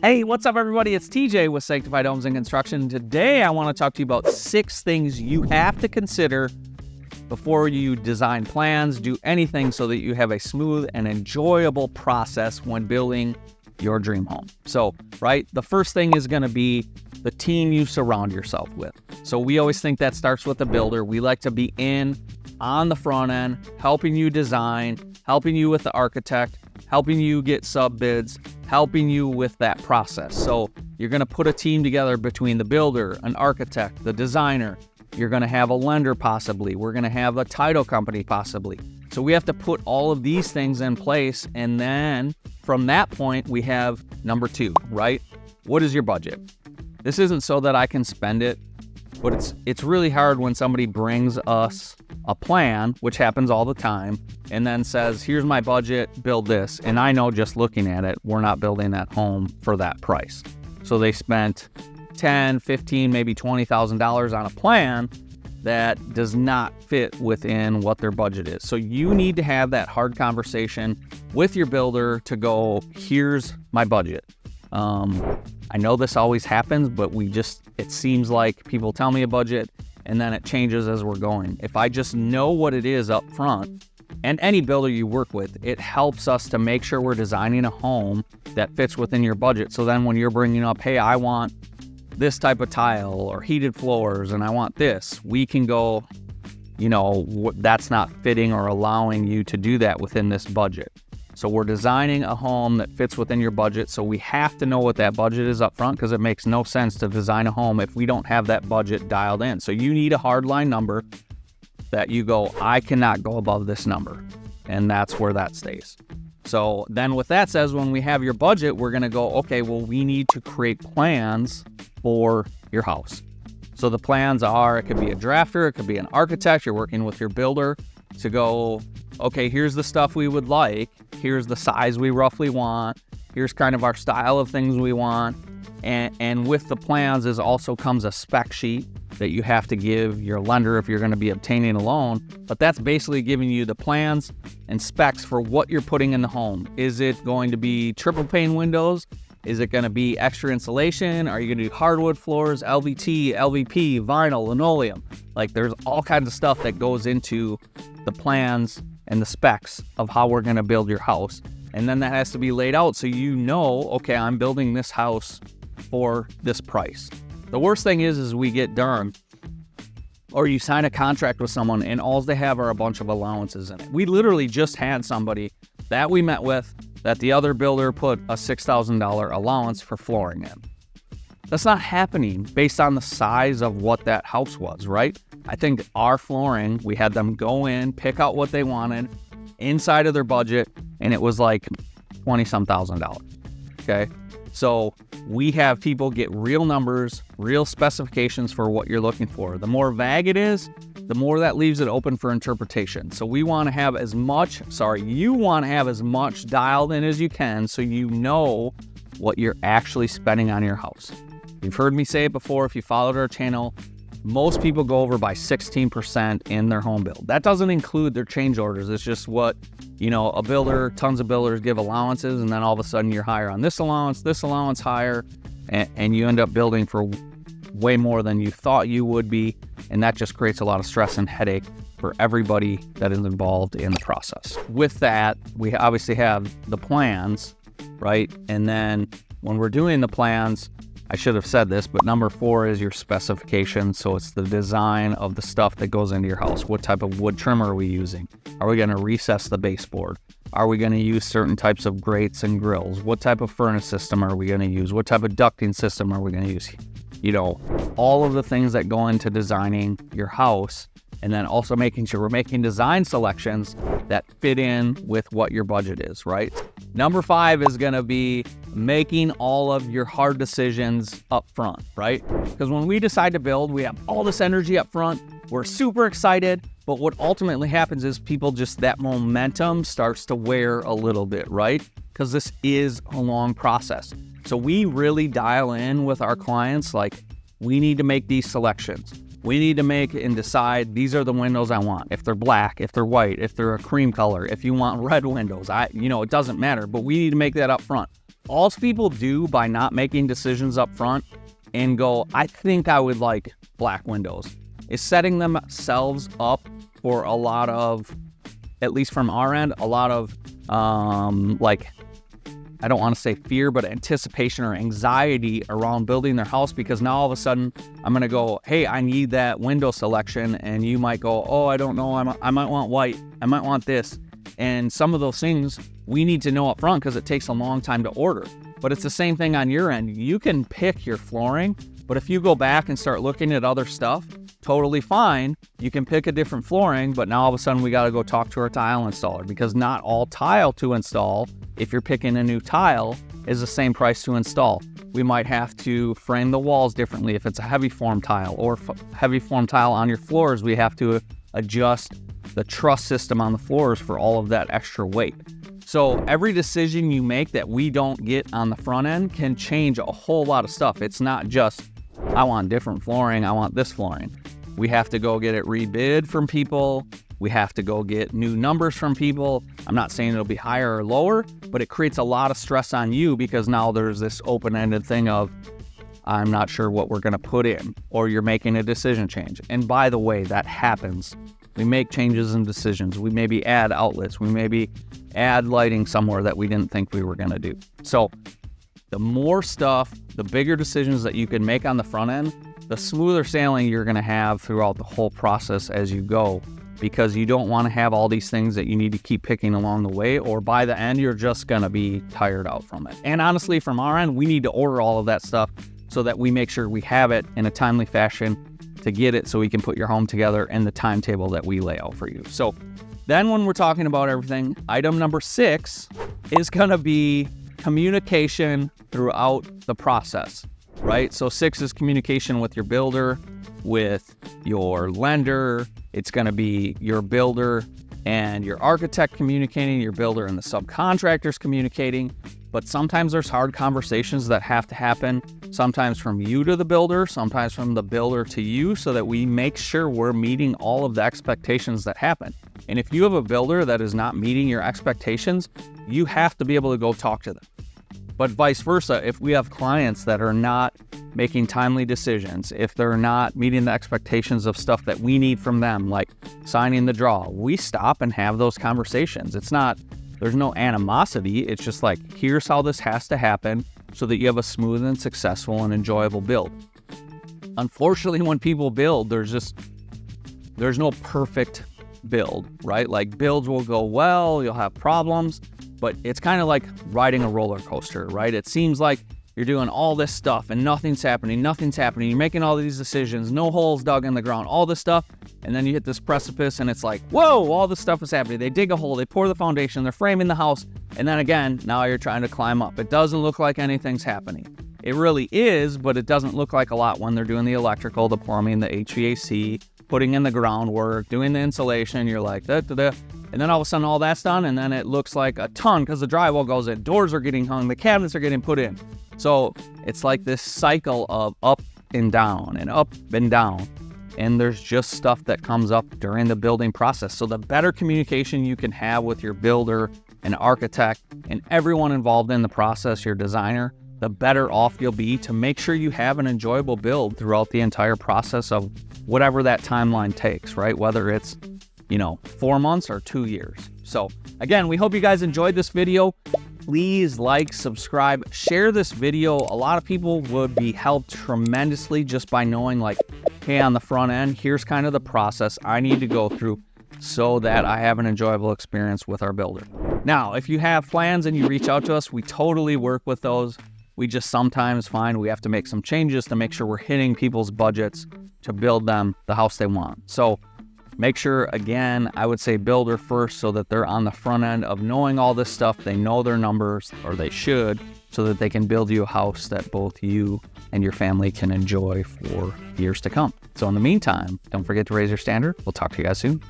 Hey, what's up, everybody? It's TJ with Sanctified Homes and Construction. Today, I want to talk to you about 6 things you have to consider before you design plans, do anything so that you have a smooth and enjoyable process when building your dream home. So, the first thing is going to be the team you surround yourself with. So we always think that starts with the builder. We like to be on the front end, helping you design, helping you with the architect, helping you get sub bids, helping you with that process. So you're going to put a team together between the builder, an architect, the designer. You're going to have a lender possibly. We're going to have a title company possibly. So we have to put all of these things in place. And then from that point, we have number 2, right? What is your budget? This isn't so that I can spend it, but it's really hard when somebody brings us a plan, which happens all the time, and then says, here's my budget, build this. And I know just looking at it, we're not building that home for that price. So they spent $10, $15, maybe $20,000 on a plan that does not fit within what their budget is. So you need to have that hard conversation with your builder to go, here's my budget. I know this always happens, but it seems like people tell me a budget and then it changes as we're going. If I just know what it is up front, and any builder you work with, it helps us to make sure we're designing a home that fits within your budget. So then when you're bringing up, hey, I want this type of tile or heated floors and I want this, we can go, that's not fitting or allowing you to do that within this budget. So we're designing a home that fits within your budget. So we have to know what that budget is up front, because it makes no sense to design a home if we don't have that budget dialed in. So you need a hard line number that you go, I cannot go above this number. And that's where that stays. So then with that says, when we have your budget, we're going to go, okay, well, we need to create plans for your house. So the plans are, it could be a drafter, it could be an architect, you're working with your builder to go, okay, here's the stuff we would like, here's the size we roughly want, here's kind of our style of things we want, and with the plans also comes a spec sheet that you have to give your lender if you're going to be obtaining a loan. But that's basically giving you the plans and specs for what you're putting in the home. Is it going to be triple pane windows? Is it going to be extra insulation? Are you going to do hardwood floors, LVT, LVP, vinyl, linoleum? There's all kinds of stuff that goes into the plans and the specs of how we're going to build your house. And then that has to be laid out so okay, I'm building this house for this price. The worst thing is we get done, or you sign a contract with someone and all they have are a bunch of allowances in it. We literally just had somebody that we met with that the other builder put a $6,000 allowance for flooring in. That's not happening based on the size of what that house was, right? I think our flooring, we had them go in, pick out what they wanted inside of their budget, and it was like $20-some thousand. Okay? So we have people get real numbers, real specifications for what you're looking for. The more vague it is, the more that leaves it open for interpretation. So you want to have as much dialed in as you can so you know what you're actually spending on your house. You've heard me say it before if you followed our channel. Most people go over by 16% in their home build. That doesn't include their change orders. It's just what, tons of builders give allowances, and then all of a sudden you're higher on this allowance higher, and you end up building for way more than you thought you would be. And that just creates a lot of stress and headache for everybody that is involved in the process. With that, we obviously have the plans, right? And then when we're doing the plans, I should have said this, but number 4 is your specifications. So it's the design of the stuff that goes into your house. What type of wood trim are we using? Are we going to recess the baseboard? Are we going to use certain types of grates and grills? What type of furnace system are we going to use? What type of ducting system are we going to use? All of the things that go into designing your house, and then also making sure we're making design selections that fit in with what your budget is, right? Number 5 is going to be making all of your hard decisions up front, right? Because when we decide to build, we have all this energy up front. We're super excited, but what ultimately happens is that momentum starts to wear a little bit, right? Because this is a long process. So we really dial in with our clients, we need to make these selections. We need to make and decide these are the windows I want. If they're black, if they're white, if they're a cream color, if you want red windows, it doesn't matter, but we need to make that up front. all people do by not making decisions up front and go, I think I would like black windows, is setting themselves up for a lot of, at least from our end, a lot of like, I don't want to say fear, but anticipation or anxiety around building their house, because now all of a sudden I'm going to go, hey, I need that window selection. And you might go, oh, I don't know. I might want white. I might want this. And some of those things we need to know up front because it takes a long time to order. But it's the same thing on your end. You can pick your flooring, but if you go back and start looking at other stuff, totally fine. You can pick a different flooring, but now all of a sudden we got to go talk to our tile installer, because not all tile to install, if you're picking a new tile, is the same price to install. We might have to frame the walls differently if it's a heavy form tile, or heavy form tile on your floors. We have to adjust the truss system on the floors for all of that extra weight. So every decision you make that we don't get on the front end can change a whole lot of stuff. It's not just, I want different flooring, I want this flooring. We have to go get it rebid from people. We have to go get new numbers from people. I'm not saying it'll be higher or lower, but it creates a lot of stress on you, because now there's this open-ended thing of, I'm not sure what we're gonna put in, or you're making a decision change. And by the way, that happens. We make changes and decisions. We maybe add outlets. We maybe add lighting somewhere that we didn't think we were gonna do. So the more stuff, the bigger decisions that you can make on the front end, the smoother sailing you're gonna have throughout the whole process as you go, because you don't wanna have all these things that you need to keep picking along the way, or by the end, you're just gonna be tired out from it. And honestly, from our end, we need to order all of that stuff so that we make sure we have it in a timely fashion to get it so we can put your home together in the timetable that we lay out for you. So then when we're talking about everything, item number 6 is gonna be communication throughout the process, right? So 6 is communication with your builder, with your lender. It's gonna be your builder and your architect communicating, your builder and the subcontractors communicating. But sometimes there's hard conversations that have to happen, sometimes from you to the builder, sometimes from the builder to you, so that we make sure we're meeting all of the expectations that happen. And if you have a builder that is not meeting your expectations, you have to be able to go talk to them. But vice versa, if we have clients that are not making timely decisions, if they're not meeting the expectations of stuff that we need from them, like signing the draw, we stop and have those conversations. There's no animosity. It's just like, here's how this has to happen so that you have a smooth and successful and enjoyable build. Unfortunately, when people build, there's no perfect build, right? Like, builds will go well, you'll have problems, but it's kind of like riding a roller coaster, right? It seems like you're doing all this stuff and nothing's happening. You're making all these decisions, no holes dug in the ground, all this stuff. And then you hit this precipice and it's like, whoa, all this stuff is happening. They dig a hole, they pour the foundation, they're framing the house. And then again, now you're trying to climb up. It doesn't look like anything's happening. It really is, but it doesn't look like a lot when they're doing the electrical, the plumbing, the HVAC, putting in the groundwork, doing the insulation. You're like, da, da, da. And then all of a sudden all that's done, and then it looks like a ton because the drywall goes in, doors are getting hung, the cabinets are getting put in. So it's like this cycle of up and down and up and down. And there's just stuff that comes up during the building process. So the better communication you can have with your builder and architect and everyone involved in the process, your designer, the better off you'll be to make sure you have an enjoyable build throughout the entire process of whatever that timeline takes, right? Whether it's 4 months or 2 years. So again, we hope you guys enjoyed this video. Please like, subscribe, share this video. A lot of people would be helped tremendously just by knowing, like, hey, on the front end, here's kind of the process I need to go through so that I have an enjoyable experience with our builder. Now, if you have plans and you reach out to us, we totally work with those. We just sometimes find we have to make some changes to make sure we're hitting people's budgets to build them the house they want. So make sure, again, I would say builder first so that they're on the front end of knowing all this stuff. They know their numbers, or they should, so that they can build you a house that both you and your family can enjoy for years to come. So in the meantime, don't forget to raise your standard. We'll talk to you guys soon.